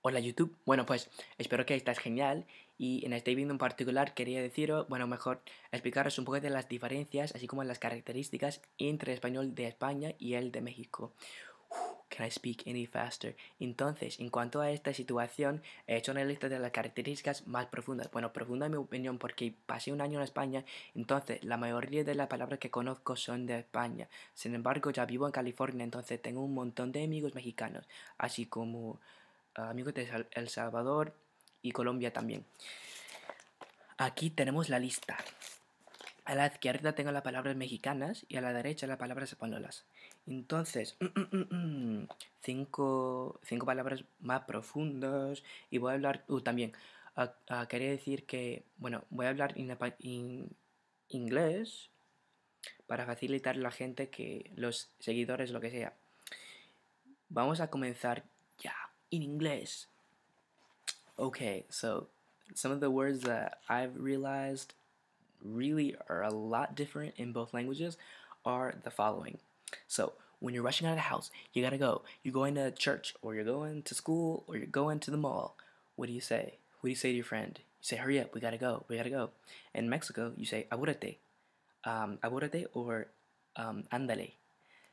Hola YouTube, bueno pues espero que estés genial y en este vídeo en particular quería deciros, bueno mejor explicaros un poco de las diferencias así como las características entre el español de España y el de México. Can I speak any faster? Entonces, en cuanto a esta situación, he hecho una lista de las características más profundas. Bueno, profunda en mi opinión porque pasé un año en España, entonces la mayoría de las palabras que conozco son de España. Sin embargo, ya vivo en California, entonces tengo un montón de amigos mexicanos, así como amigos de El Salvador y Colombia también. Aquí tenemos la lista. A la izquierda tengo las palabras mexicanas y a la derecha las palabras españolas. Entonces, cinco palabras más profundas y voy a hablar también. Quería decir que, bueno, voy a hablar en inglés para facilitar a la gente que los seguidores, lo que sea. Vamos a comenzar ya en inglés. Okay, so some of the words that I've realized really are a lot different in both languages are the following. So, when you're rushing out of the house, you gotta go. You're going to church, or you're going to school, or you're going to the mall. What do you say? What do you say to your friend? You say, hurry up, we gotta go, we gotta go. In Mexico, you say, apúrate, apúrate, or ándale.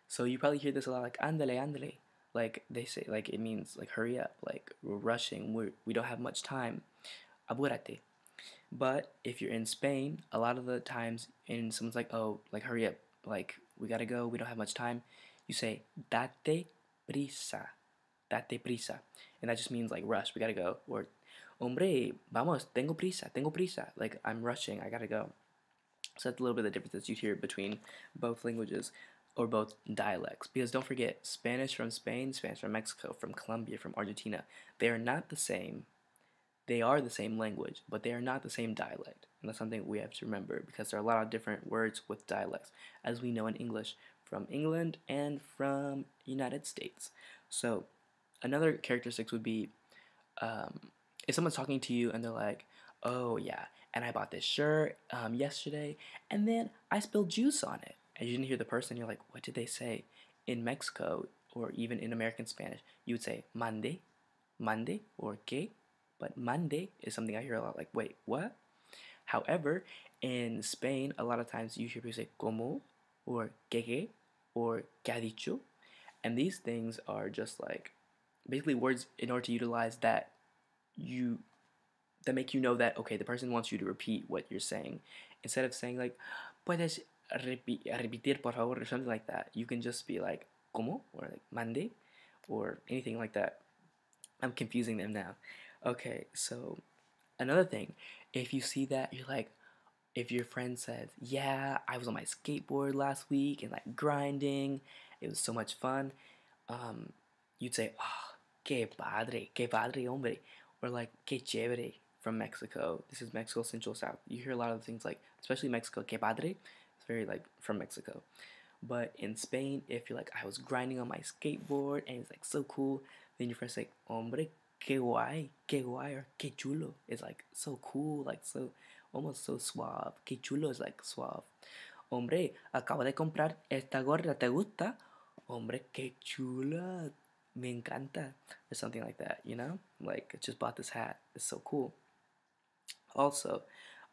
So you probably hear this a lot, like ándale, ándale. Like they say, like it means like hurry up, like we're rushing, we don't have much time. Apúrate. But if you're in Spain, a lot of the times, and someone's like, oh, like hurry up, like we gotta go, we don't have much time, you say date prisa, date prisa, and that just means like rush, we gotta go, or hombre, vamos, tengo prisa, like I'm rushing, I gotta go. So that's a little bit of the differences you hear between both languages or both dialects. Because don't forget, Spanish from Spain, Spanish from Mexico, from Colombia, from Argentina, they are not the same. They are the same language, but they are not the same dialect. And that's something we have to remember because there are a lot of different words with dialects, as we know in English from England and from United States. So another characteristics would be if someone's talking to you and they're like, oh yeah, and I bought this shirt yesterday, and then I spilled juice on it. And you didn't hear the person, you're like, what did they say? In Mexico, or even in American Spanish, you would say mande, mande, or que, but mande is something I hear a lot, like, wait, what? However, in Spain, a lot of times you hear people say como, or que, or que ha dicho, and these things are just like basically words in order to utilize you that make you know that okay, the person wants you to repeat what you're saying instead of saying like puedes repetir por favor or something like that. You can just be like como or like mande or anything like that. I'm confusing them now. Okay, so another thing, if you see that you're like, if your friend says, yeah, I was on my skateboard last week and like grinding, it was so much fun, um, you'd say, oh, que padre, hombre, or like, que chévere from Mexico. This is Mexico Central South. You hear a lot of things like, especially Mexico, que padre, it's very like from Mexico. But in Spain, if you're like, I was grinding on my skateboard and it's like so cool, then your friend's like, hombre, que guay, or que chulo. It's like so cool, like so, almost so suave. Que chulo is like suave. Hombre, acabo de comprar esta gorra, ¿te gusta? Hombre, que chula, me encanta. Or something like that, you know? Like, I just bought this hat, it's so cool. Also,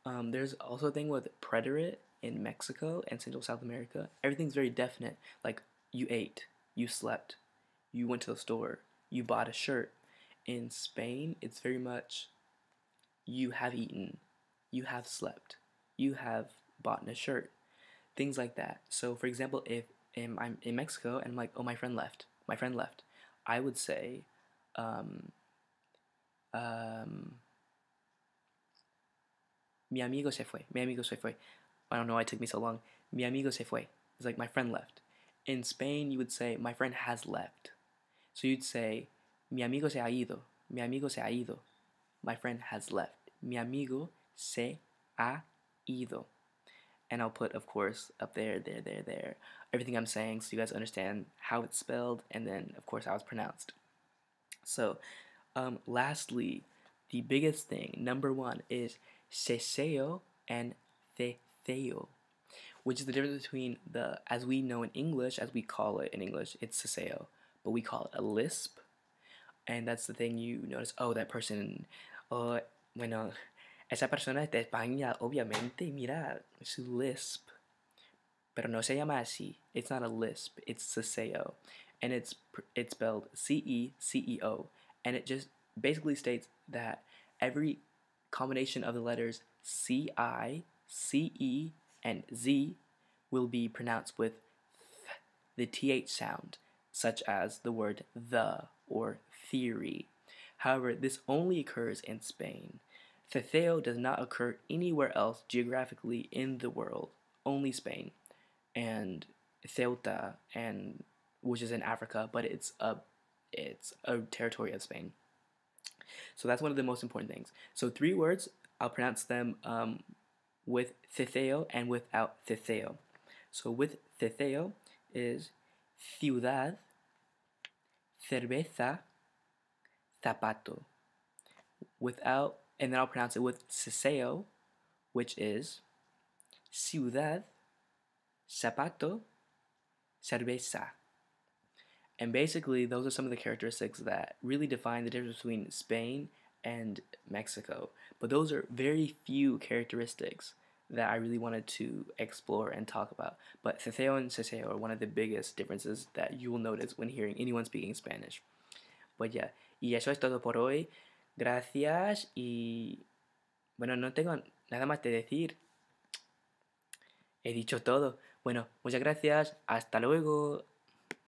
there's also a thing with preterite in Mexico and Central South America. Everything's very definite. Like, you ate, you slept, you went to the store, you bought a shirt. In Spain, it's very much you have eaten, you have slept, you have bought a shirt, things like that. So, for example, if I'm in Mexico and I'm like, oh, my friend left, I would say, um, um, mi amigo se fue, mi amigo se fue. I don't know why it took me so long. Mi amigo se fue. It's like my friend left. In Spain, you would say, my friend has left. So you'd say, mi amigo se ha ido, mi amigo se ha ido. My friend has left. Mi amigo se ha ido. And I'll put, of course, up there, everything I'm saying so you guys understand how it's spelled and then, of course, how it's pronounced. So, lastly, the biggest thing, number one, is ceseo and ceseo, which is the difference between as we know in English, as we call it in English, it's ceseo, but we call it a lisp, And that's the thing you notice. Oh, that person. Oh, bueno, esa persona es de España, obviamente. Mira su lisp. Pero no se llama así. It's not a lisp. It's ceseo. And it's spelled C-E-C-E-O. And it just basically states that every combination of the letters C-I, C-E, and Z will be pronounced with the TH sound, such as the word the or theory. However, this only occurs in Spain. Ceceo does not occur anywhere else geographically in the world, only Spain and Ceuta, and which is in Africa, but it's a territory of Spain. So that's one of the most important things. So 3 words, I'll pronounce them with ceceo and without ceceo. So with ceceo is ciudad, cerveza, zapato. Without, and then I'll pronounce it with ceseo, which is ciudad, zapato, cerveza. And basically, those are some of the characteristics that really define the difference between Spain and Mexico. But those are very few characteristics that I really wanted to explore and talk about. But ceseo and ceseo are one of the biggest differences that you will notice when hearing anyone speaking Spanish. Pues ya, y eso es todo por hoy. Gracias y bueno, no tengo nada más que decir. He dicho todo. Bueno, muchas gracias. Hasta luego.